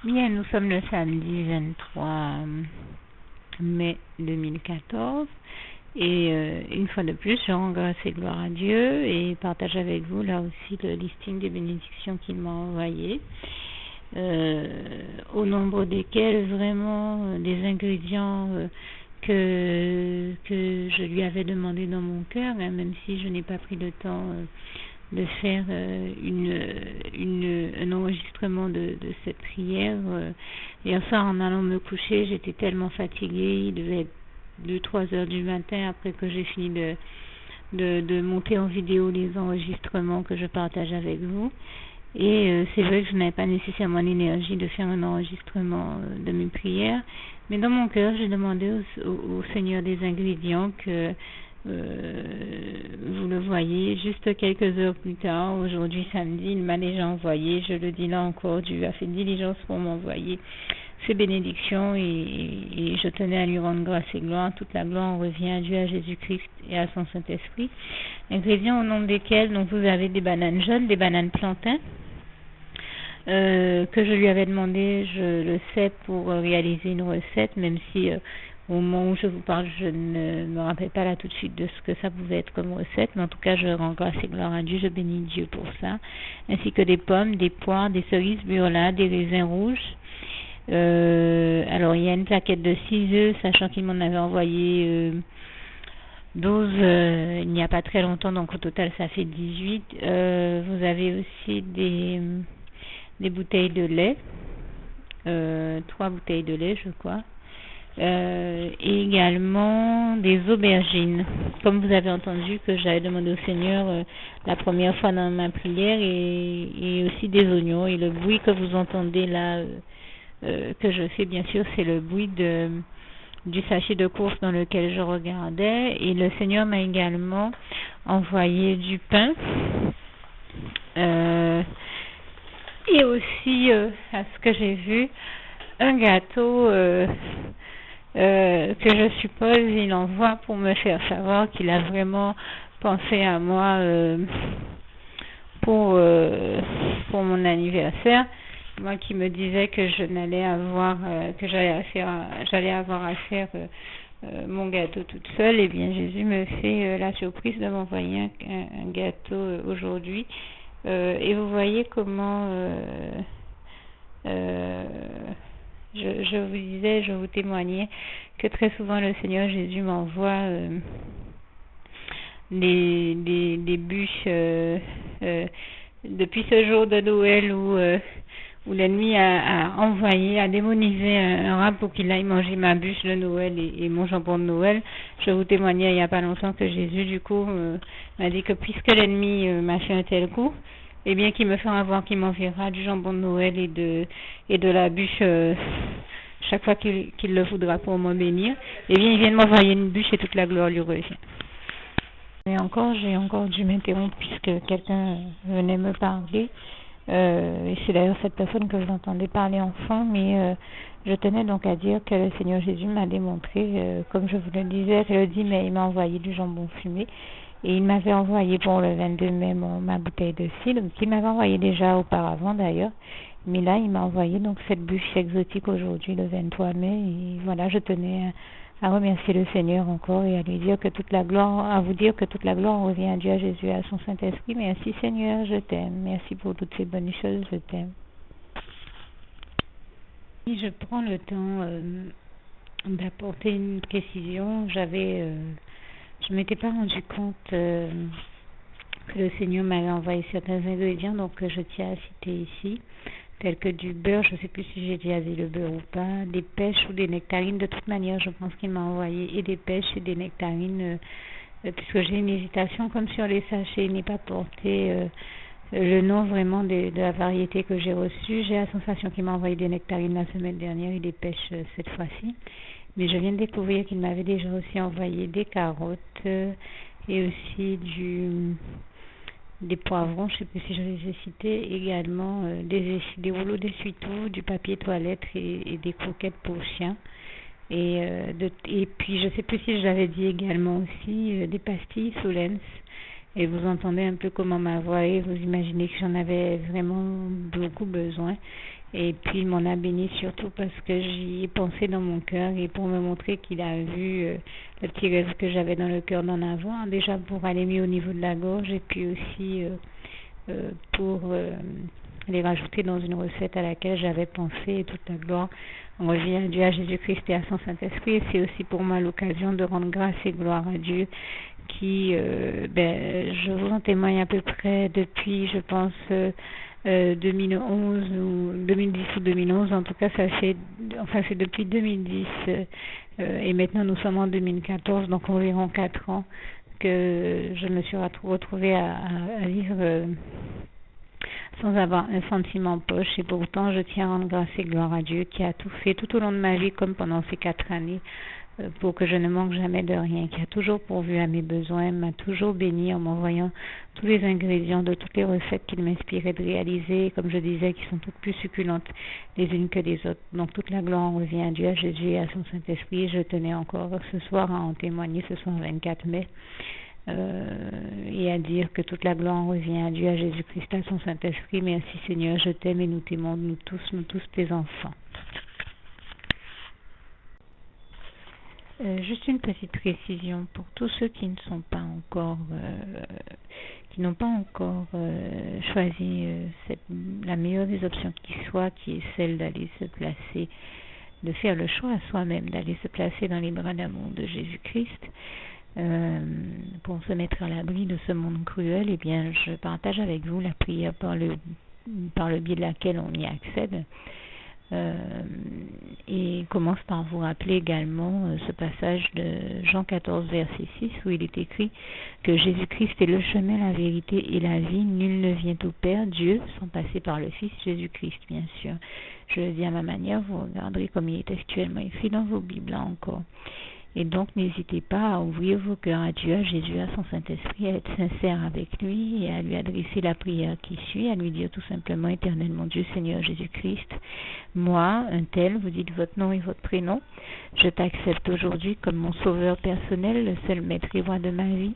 Bien, nous sommes le samedi 23 mai 2014 et une fois de plus, je rends grâce et gloire à Dieu et partage avec vous là aussi le listing des bénédictions qu'il m'a envoyées, au nombre desquels vraiment des ingrédients que je lui avais demandé dans mon cœur, hein, même si je n'ai pas pris le temps de faire un enregistrement de cette prière. Hier soir, en allant me coucher, j'étais tellement fatiguée, il devait être 2-3 heures du matin après que j'ai fini de monter en vidéo les enregistrements que je partage avec vous. Et c'est vrai que je n'avais pas nécessairement l'énergie de faire un enregistrement de mes prières, mais dans mon cœur, j'ai demandé au Seigneur des ingrédients que vous le voyez, juste quelques heures plus tard, aujourd'hui samedi, il m'a déjà envoyé, je le dis là encore, Dieu a fait diligence pour m'envoyer ces bénédictions et je tenais à lui rendre grâce et gloire. Toute la gloire revient à Dieu, à Jésus-Christ et à son Saint-Esprit. Ingrédients au nombre desquels donc vous avez des bananes jaunes, des bananes plantains, que je lui avais demandé, je le sais, pour réaliser une recette, même si au moment où je vous parle, je ne me rappelle pas là tout de suite de ce que ça pouvait être comme recette, mais en tout cas, je rends grâce et gloire à Dieu, je bénis Dieu pour ça, ainsi que des pommes, des poires, des cerises burla, des raisins rouges. Alors, il y a une plaquette de 6 œufs, sachant qu'il m'en avait envoyé 12 il n'y a pas très longtemps, donc au total, ça fait 18. Vous avez aussi des bouteilles de lait, 3 bouteilles de lait, je crois. Et également des aubergines, comme vous avez entendu que j'avais demandé au Seigneur la première fois dans ma prière, et aussi des oignons. Et le bruit que vous entendez là, que je fais bien sûr, c'est le bruit du sachet de course dans lequel je regardais. Et le Seigneur m'a également envoyé du pain, et aussi, à ce que j'ai vu, un gâteau que je suppose il envoie pour me faire savoir qu'il a vraiment pensé à moi pour mon anniversaire. Moi qui me disais que je n'allais avoir que j'allais avoir à faire mon gâteau toute seule, et bien Jésus me fait la surprise de m'envoyer un gâteau aujourd'hui. Et vous voyez comment je vous disais, je vous témoignais que très souvent le Seigneur Jésus m'envoie des bûches depuis ce jour de Noël où l'ennemi a démonisé un rat pour qu'il aille manger ma bûche de Noël et mon jambon de Noël. Je vous témoignais il n'y a pas longtemps que Jésus du coup m'a dit que puisque l'ennemi m'a fait un tel coup, eh bien qu'il me fera voir qu'il m'enverra du jambon de Noël et de la bûche chaque fois qu'il le voudra pour me bénir. Eh bien il vient de m'envoyer une bûche et toute la gloire lui revient. Et j'ai encore dû m'interrompre puisque quelqu'un venait me parler. Et c'est d'ailleurs cette personne que vous entendez parler en fond, mais je tenais donc à dire que le Seigneur Jésus m'a démontré, comme je vous le disais, le 10 mai, il m'a envoyé du jambon fumé, et il m'avait envoyé pour le 22 mai ma bouteille de cidre, qu'il m'avait envoyé déjà auparavant d'ailleurs, mais là il m'a envoyé donc cette bûche exotique aujourd'hui, le 23 mai, et voilà, je tenais à remercier le Seigneur encore et à lui dire que toute la gloire, à vous dire que toute la gloire revient à Dieu, à Jésus, à son Saint-Esprit. Merci Seigneur, je t'aime. Merci pour toutes ces bonnes choses, je t'aime. Je prends le temps d'apporter une précision. Je m'étais pas rendu compte que le Seigneur m'avait envoyé certains ingrédients, donc que je tiens à citer ici, tels que du beurre, je ne sais plus si j'ai déjà dit le beurre ou pas, des pêches ou des nectarines. De toute manière, je pense qu'il m'a envoyé et des pêches et des nectarines, puisque j'ai une hésitation, comme sur les sachets, il n'est pas porté le nom vraiment de la variété que j'ai reçue. J'ai la sensation qu'il m'a envoyé des nectarines la semaine dernière et des pêches cette fois-ci. Mais je viens de découvrir qu'il m'avait déjà aussi envoyé des carottes et aussi des poivrons, je ne sais plus si je les ai cités, également des rouleaux d'essuie-tout, du papier toilette et des croquettes pour chiens. Et puis je ne sais plus si je l'avais dit également aussi, des pastilles Solens. Et vous entendez un peu comment ma voix est, vous imaginez que j'en avais vraiment beaucoup besoin. Et puis il m'en a béni surtout parce que j'y ai pensé dans mon cœur et pour me montrer qu'il a vu le petit rêve que j'avais dans le cœur d'en avoir, déjà pour aller mieux au niveau de la gorge et puis aussi pour les rajouter dans une recette à laquelle j'avais pensé. Et toute la gloire revient à Dieu, à Jésus-Christ et à son Saint-Esprit. Et c'est aussi pour moi l'occasion de rendre grâce et gloire à Dieu qui, je vous en témoigne à peu près depuis, je pense, 2011 ou 2010 ou 2011, en tout cas c'est depuis 2010 et maintenant nous sommes en 2014, donc environ 4 ans que je me suis retrouvée à vivre sans avoir un centime en poche, et pourtant je tiens à rendre grâce et gloire à Dieu qui a tout fait tout au long de ma vie comme pendant ces 4 années pour que je ne manque jamais de rien, qui a toujours pourvu à mes besoins, m'a toujours béni en m'envoyant tous les ingrédients de toutes les recettes qu'il m'inspirait de réaliser, comme je disais, qui sont toutes plus succulentes les unes que les autres. Donc toute la gloire revient à Dieu, à Jésus et à son Saint-Esprit. Je tenais encore ce soir à en témoigner, ce soir 24 mai, et à dire que toute la gloire revient à Dieu, à Jésus-Christ, à son Saint-Esprit. Merci Seigneur, je t'aime et nous t'aimons, nous tous tes enfants. Juste une petite précision pour tous ceux qui ne sont pas encore, qui n'ont pas encore choisi la meilleure des options qui soit, qui est celle d'aller se placer, de faire le choix à soi-même, d'aller se placer dans les bras d'amour de Jésus-Christ, pour se mettre à l'abri de ce monde cruel. Eh bien, je partage avec vous la prière par le biais de laquelle on y accède. Et commence par vous rappeler également ce passage de Jean 14 verset 6 où il est écrit que Jésus-Christ est le chemin, la vérité et la vie. Nul ne vient au Père, Dieu, sans passer par le Fils Jésus-Christ, bien sûr. Je le dis à ma manière, vous regarderez comme il est actuellement écrit dans vos Bibles là encore. Et donc, n'hésitez pas à ouvrir vos cœurs à Dieu, à Jésus, à son Saint-Esprit, à être sincère avec lui et à lui adresser la prière qui suit, à lui dire tout simplement, Éternel mon Dieu, Seigneur Jésus-Christ, moi, un tel, vous dites votre nom et votre prénom, je t'accepte aujourd'hui comme mon sauveur personnel, le seul maître et roi de ma vie.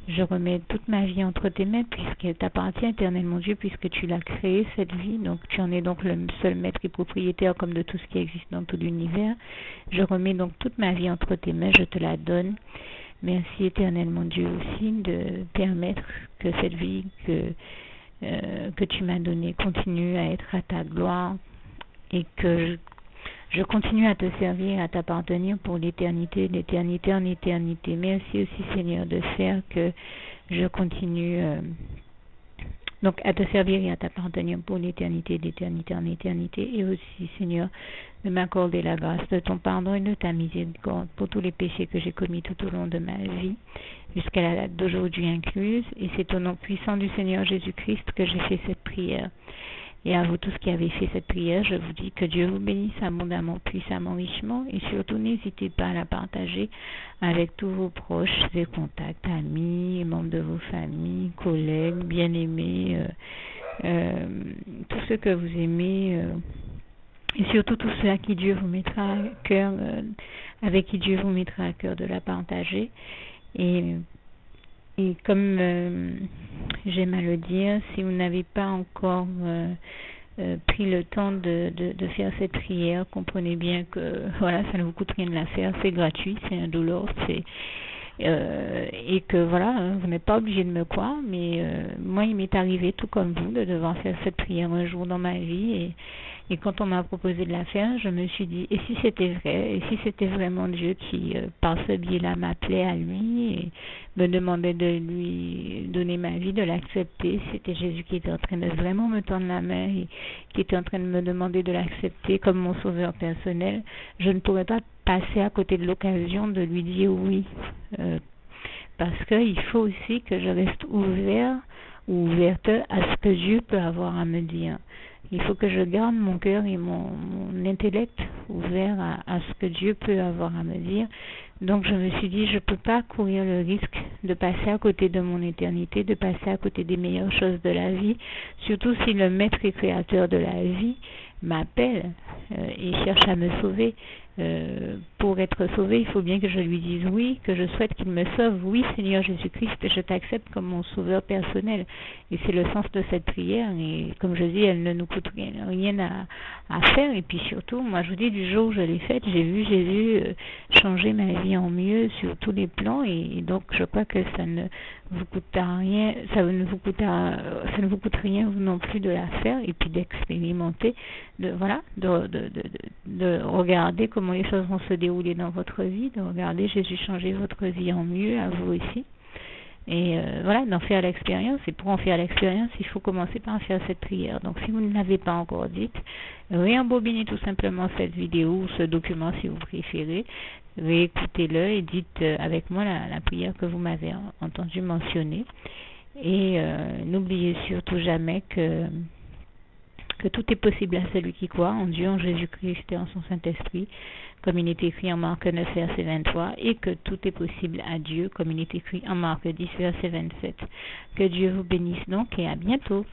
Je remets toute ma vie entre tes mains puisqu'elle t'appartient, Éternel mon Dieu, puisque tu l'as créée, cette vie. Donc tu en es donc le seul maître et propriétaire comme de tout ce qui existe dans tout l'univers. Je remets donc toute ma vie entre tes mains, je te la donne. Merci, Éternel mon Dieu, aussi de permettre que cette vie que tu m'as donnée continue à être à ta gloire et que je continue à te servir, à t'appartenir pour l'éternité, d'éternité en éternité. Merci aussi, Seigneur, de faire que je continue donc à te servir et à t'appartenir pour l'éternité, d'éternité en éternité. Et aussi, Seigneur, de m'accorder la grâce de ton pardon et de ta miséricorde pour tous les péchés que j'ai commis tout au long de ma vie, jusqu'à la date d'aujourd'hui incluse. Et c'est au nom puissant du Seigneur Jésus-Christ que j'ai fait cette prière. Et à vous tous qui avez fait cette prière, je vous dis que Dieu vous bénisse abondamment, puissamment, richement, et surtout n'hésitez pas à la partager avec tous vos proches et contacts, amis, membres de vos familles, collègues, bien-aimés, tous ceux que vous aimez, et surtout tous ceux à qui Dieu vous mettra à cœur, avec qui Dieu vous mettra à cœur de la partager. Et comme j'aime à le dire, si vous n'avez pas encore pris le temps de faire cette prière, comprenez bien que voilà, ça ne vous coûte rien de la faire, c'est gratuit, c'est indolore, et que voilà, vous n'êtes pas obligé de me croire, mais moi il m'est arrivé tout comme vous de devoir faire cette prière un jour dans ma vie, et quand on m'a proposé de la faire, je me suis dit, et si c'était vrai, et si c'était vraiment Dieu qui, par ce biais-là, m'appelait à lui et me demandait de lui donner ma vie, de l'accepter, c'était Jésus qui était en train de vraiment me tendre la main et qui était en train de me demander de l'accepter comme mon sauveur personnel, je ne pourrais pas passer à côté de l'occasion de lui dire oui, parce qu'il faut aussi que je reste ouvert ou ouverte à ce que Dieu peut avoir à me dire. Il faut que je garde mon cœur et mon intellect ouvert à ce que Dieu peut avoir à me dire. Donc je me suis dit, je ne peux pas courir le risque de passer à côté de mon éternité, de passer à côté des meilleures choses de la vie, surtout si le maître et créateur de la vie m'appelle et cherche à me sauver. pour être sauvé, il faut bien que je lui dise oui, que je souhaite qu'il me sauve. Oui, Seigneur Jésus-Christ, je t'accepte comme mon sauveur personnel. Et c'est le sens de cette prière. Et comme je dis, elle ne nous coûte rien à faire. Et puis surtout, moi je vous dis, du jour où je l'ai faite, j'ai vu Jésus changer ma vie en mieux sur tous les plans. Et donc je crois que ça ne vous coûtera rien, ça ne vous coûte rien vous non plus de la faire et puis d'expérimenter, de regarder comment les choses vont se dérouler dans votre vie, de regarder Jésus changer votre vie en mieux, à vous aussi. Et d'en faire l'expérience. Et pour en faire l'expérience, il faut commencer par faire cette prière. Donc si vous ne l'avez pas encore dite, réembobinez tout simplement cette vidéo ou ce document si vous préférez, réécoutez-le et dites avec moi la prière que vous m'avez entendu mentionner. Et n'oubliez surtout jamais que tout est possible à celui qui croit en Dieu, en Jésus-Christ et en son Saint-Esprit, comme il est écrit en Marc 9, verset 23, et que tout est possible à Dieu, comme il est écrit en Marc 10, verset 27. Que Dieu vous bénisse donc et à bientôt.